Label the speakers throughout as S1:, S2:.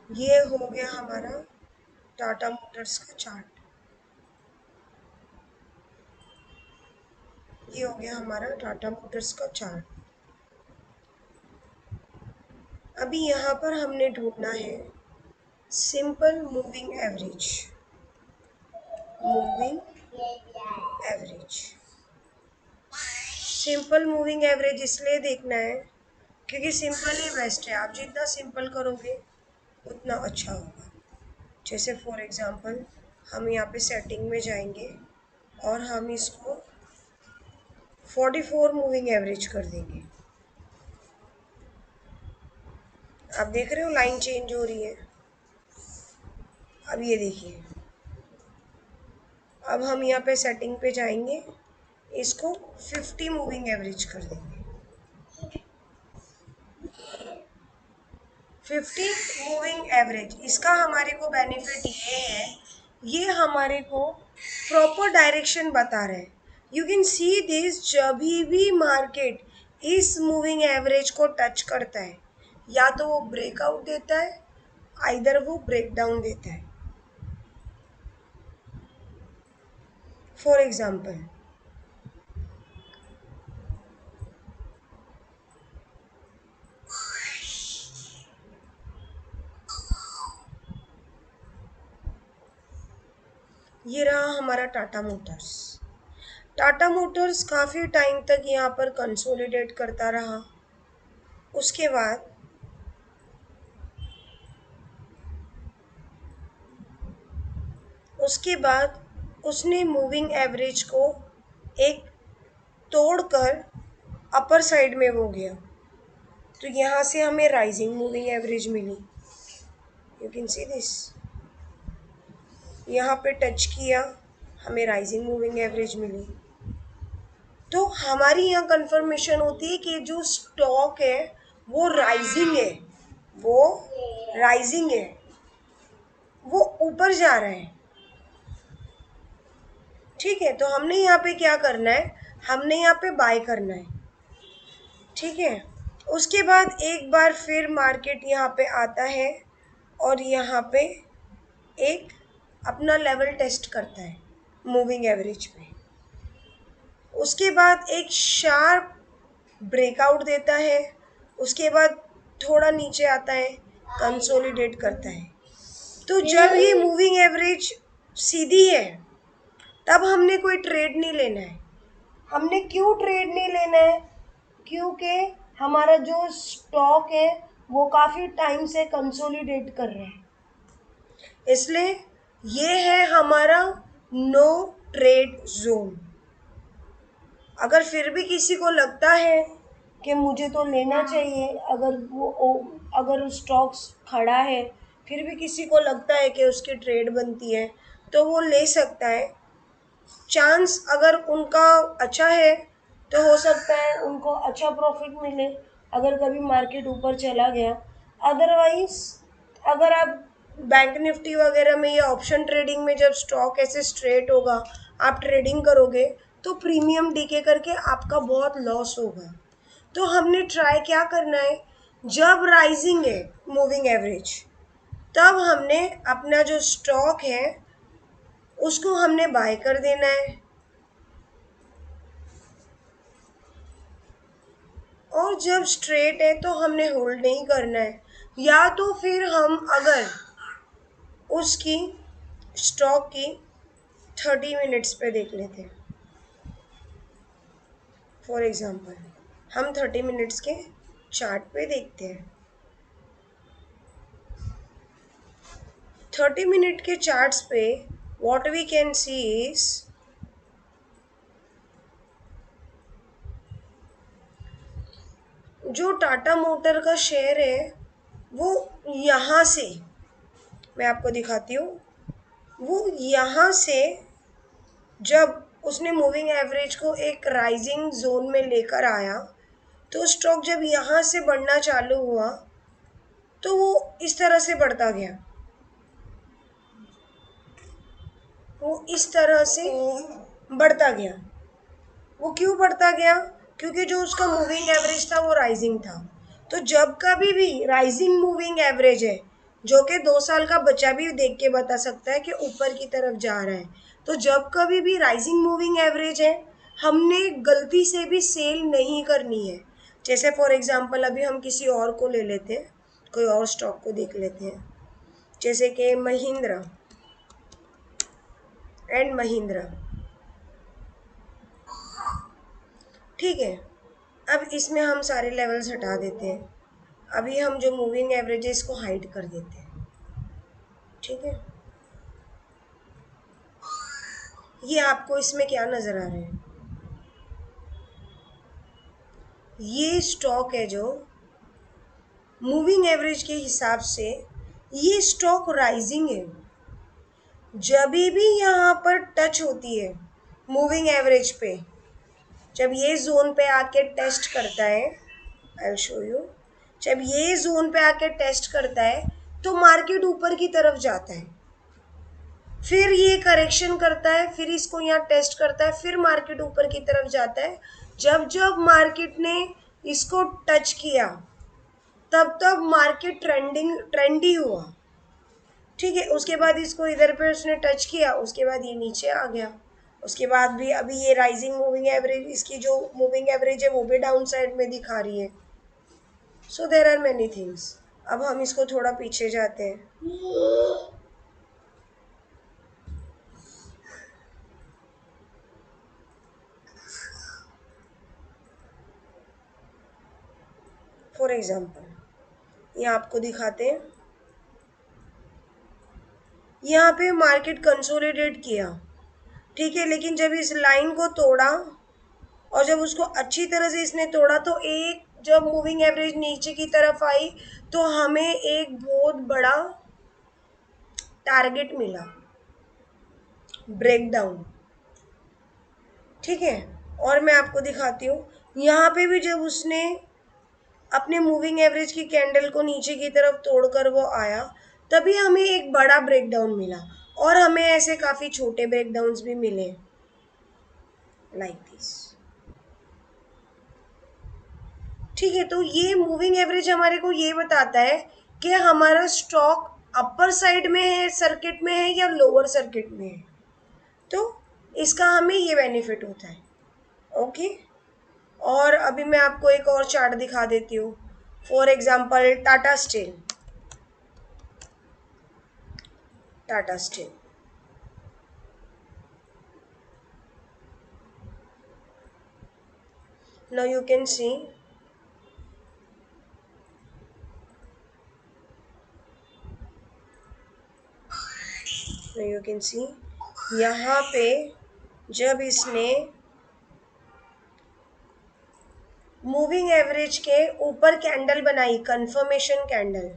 S1: ये हो गया हमारा टाटा मोटर्स का चार्ट। ये हो गया हमारा टाटा मोटर्स का चार्ट। अभी यहाँ पर हमने ढूंढना है simple moving average. Moving average, simple moving average इसलिए देखना है क्योंकि सिंपल ही बेस्ट है। आप जितना सिंपल करोगे उतना अच्छा होगा। जैसे फॉर एग्जांपल हम यहाँ पे सेटिंग में जाएंगे और हम इसको 44 मूविंग एवरेज कर देंगे। आप देख रहे हो लाइन चेंज हो रही है। अब ये देखिए, अब हम यहाँ पे सेटिंग पे जाएंगे, इसको 50 मूविंग एवरेज कर देंगे। 50 मूविंग एवरेज, इसका हमारे को बेनिफिट ये है, ये हमारे को प्रॉपर डायरेक्शन बता रहे हैं। यू कैन सी दिस, जब भी मार्केट इस मूविंग एवरेज को टच करता है या तो वो ब्रेकआउट देता है, आइदर वो ब्रेक डाउन देता है। फॉर एग्जाम्पल ये रहा हमारा टाटा मोटर्स। टाटा मोटर्स काफ़ी टाइम तक यहाँ पर कंसोलिडेट करता रहा। उसके बाद उसके बाद उसने मूविंग एवरेज को एक तोड़कर अपर साइड में वो गया, तो यहाँ से हमें राइजिंग मूविंग एवरेज मिली। यू कैन सी दिस, यहाँ पे टच किया, हमें राइजिंग मूविंग एवरेज मिली। तो हमारी यहाँ कंफर्मेशन होती है कि जो स्टॉक है वो राइजिंग है, वो राइजिंग है, वो ऊपर जा रहा है। ठीक है, तो हमने यहाँ पे क्या करना है, हमने यहाँ पे बाय करना है। ठीक है, उसके बाद एक बार फिर मार्केट यहाँ पे आता है और यहाँ पे एक अपना लेवल टेस्ट करता है मूविंग एवरेज पे। उसके बाद एक शार्प ब्रेकआउट देता है, उसके बाद थोड़ा नीचे आता है, कंसोलिडेट करता है। तो जब ये मूविंग एवरेज सीधी है तब हमने कोई ट्रेड नहीं लेना है। हमने क्यों ट्रेड नहीं लेना है? क्योंकि हमारा जो स्टॉक है वो काफ़ी टाइम से कंसोलिडेट कर रहा है, इसलिए ये है हमारा नो ट्रेड जोन। अगर फिर भी किसी को लगता है कि मुझे तो लेना चाहिए, अगर स्टॉक्स खड़ा है, फिर भी किसी को लगता है कि उसकी ट्रेड बनती है तो वो ले सकता है। चांस अगर उनका अच्छा है तो हो सकता है उनको अच्छा प्रॉफिट मिले अगर कभी मार्केट ऊपर चला गया। अदरवाइज अगर आप बैंक निफ्टी वगैरह में या ऑप्शन ट्रेडिंग में जब स्टॉक ऐसे स्ट्रेट होगा आप ट्रेडिंग करोगे तो प्रीमियम डीके करके आपका बहुत लॉस होगा। तो हमने ट्राई क्या करना है, जब राइजिंग है मूविंग एवरेज तब हमने अपना जो स्टॉक है उसको हमने बाय कर देना है, और जब स्ट्रेट है तो हमने होल्ड नहीं करना है। या तो फिर हम अगर उसकी स्टॉक की 30 मिनट्स पे देख लेते हैं। फॉर एग्जांपल हम 30 मिनट्स के चार्ट पे देखते हैं। 30 मिनट के चार्ट्स पे what we can see is, जो टाटा मोटर का शेयर है वो यहाँ से, मैं आपको दिखाती हूँ, वो यहाँ से जब उसने मूविंग एवरेज को एक राइजिंग जोन में लेकर आया तो स्टॉक जब यहाँ से बढ़ना चालू हुआ तो वो इस तरह से बढ़ता गया, वो इस तरह से बढ़ता गया। वो क्यों बढ़ता गया? क्योंकि जो उसका मूविंग एवरेज था वो राइजिंग था। तो जब कभी भी राइजिंग मूविंग एवरेज है जो कि 2 साल का बच्चा भी देख के बता सकता है कि ऊपर की तरफ जा रहा है। तो जब कभी भी राइजिंग मूविंग एवरेज है, हमने गलती से भी सेल नहीं करनी है। जैसे फॉर एग्जांपल अभी हम किसी और को ले लेते हैं, कोई और स्टॉक को देख लेते हैं, जैसे कि महिंद्रा एंड महिंद्रा। ठीक है, अब इसमें हम सारे लेवल्स हटा देते हैं। अभी हम जो मूविंग एवरेज है इसको हाइड कर देते हैं। ठीक है, ये आपको इसमें क्या नज़र आ रहा है? ये स्टॉक है जो मूविंग एवरेज के हिसाब से ये स्टॉक राइजिंग है। जब भी यहाँ पर टच होती है मूविंग एवरेज पे, जब ये जोन पे आके टेस्ट करता है, आई विल शो यू, जब ये जोन पे आके टेस्ट करता है तो मार्केट ऊपर की तरफ जाता है, फिर ये करेक्शन करता है, फिर इसको यहाँ टेस्ट करता है, फिर मार्केट ऊपर की तरफ जाता है। जब जब मार्केट ने इसको टच किया तब तब मार्केट ट्रेंडी हुआ। ठीक है, उसके बाद इसको इधर पे उसने टच किया, उसके बाद ये नीचे आ गया, उसके बाद भी अभी ये राइजिंग मूविंग एवरेज, इसकी जो मूविंग एवरेज है वो भी डाउन साइड में दिखा रही है। सो देर आर मैनी थिंग्स। अब हम इसको थोड़ा पीछे जाते हैं। फॉर एग्जाम्पल ये आपको दिखाते हैं, यहाँ पे मार्केट कंसोलिडेट किया, ठीक है, लेकिन जब इस लाइन को तोड़ा और जब उसको अच्छी तरह से इसने तोड़ा तो एक जब मूविंग एवरेज नीचे की तरफ आई तो हमें एक बहुत बड़ा टारगेट मिला, ब्रेकडाउन। ठीक है, और मैं आपको दिखाती हूँ, यहाँ पे भी जब उसने अपने मूविंग एवरेज की कैंडल को नीचे की तरफ तोड़कर वो आया तभी हमें एक बड़ा ब्रेकडाउन मिला, और हमें ऐसे काफ़ी छोटे ब्रेकडाउन्स भी मिले लाइक दिस। ठीक है, तो ये मूविंग एवरेज हमारे को ये बताता है कि हमारा स्टॉक अपर साइड में है, सर्किट में है, या लोअर सर्किट में है। तो इसका हमें ये बेनिफिट होता है। ओके, और अभी मैं आपको एक और चार्ट दिखा देती हूँ। For example Tata steel, Tata steel now you can see यहाँ पे जब इसने मूविंग एवरेज के ऊपर कैंडल बनाई, कंफर्मेशन कैंडल,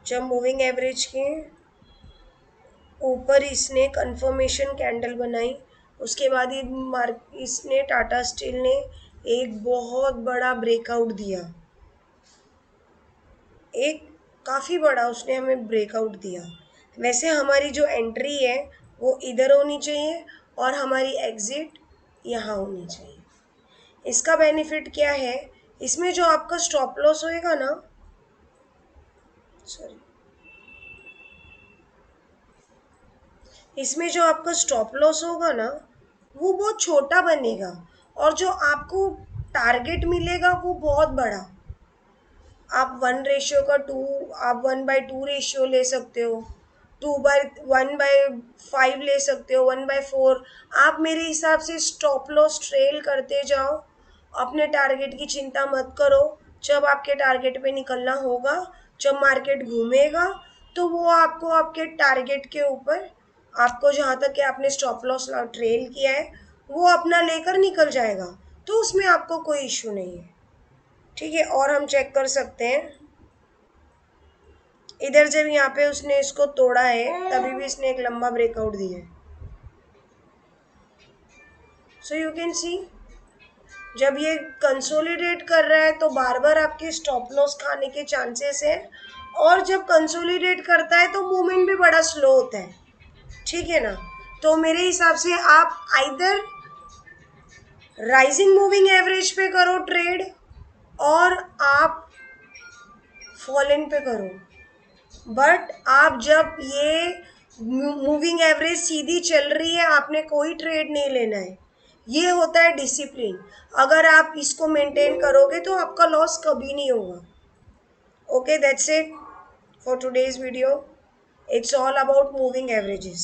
S1: जब मूविंग एवरेज के ऊपर इसने कंफर्मेशन कैंडल बनाई, उसके बाद इसने टाटा स्टील ने एक बहुत बड़ा ब्रेकआउट दिया, एक काफ़ी बड़ा उसने हमें ब्रेकआउट दिया। वैसे हमारी जो एंट्री है वो इधर होनी चाहिए और हमारी एग्जिट यहाँ होनी चाहिए। इसका बेनिफिट क्या है, इसमें जो आपका स्टॉप लॉस होएगा ना, सॉरी, इसमें जो आपका स्टॉप लॉस होगा ना वो बहुत छोटा बनेगा, और जो आपको टारगेट मिलेगा वो बहुत बड़ा। आप 1:2 का आप 1/2 रेशियो ले सकते हो, 1/5 ले सकते हो, 1/4। आप मेरे हिसाब से स्टॉप लॉस ट्रेल करते जाओ, अपने टारगेट की चिंता मत करो। जब आपके टारगेट पे निकलना होगा, जब मार्केट घूमेगा तो वो आपको आपके टारगेट के ऊपर, आपको जहाँ तक कि आपने स्टॉप लॉस ट्रेल किया है वो अपना लेकर निकल जाएगा, तो उसमें आपको कोई इशू नहीं है। ठीक है, और हम चेक कर सकते हैं, इधर जब यहाँ पे उसने इसको तोड़ा है तभी भी इसने एक लंबा ब्रेकआउट दिया है। सो यू कैन सी, जब ये कंसोलिडेट कर रहा है तो बार बार आपके स्टॉप लॉस खाने के चांसेस है, और जब कंसोलिडेट करता है तो मूवमेंट भी बड़ा स्लो होता है। ठीक है ना, तो मेरे हिसाब से आप आइदर राइजिंग मूविंग एवरेज पे करो ट्रेड, और आप फॉल इन पे करो। बट आप जब ये मूविंग एवरेज सीधी चल रही है, आपने कोई ट्रेड नहीं लेना है। ये होता है डिसिप्लिन। अगर आप इसको मेंटेन करोगे तो आपका लॉस कभी नहीं होगा। Okay, that's it for today's video. It's all about moving averages.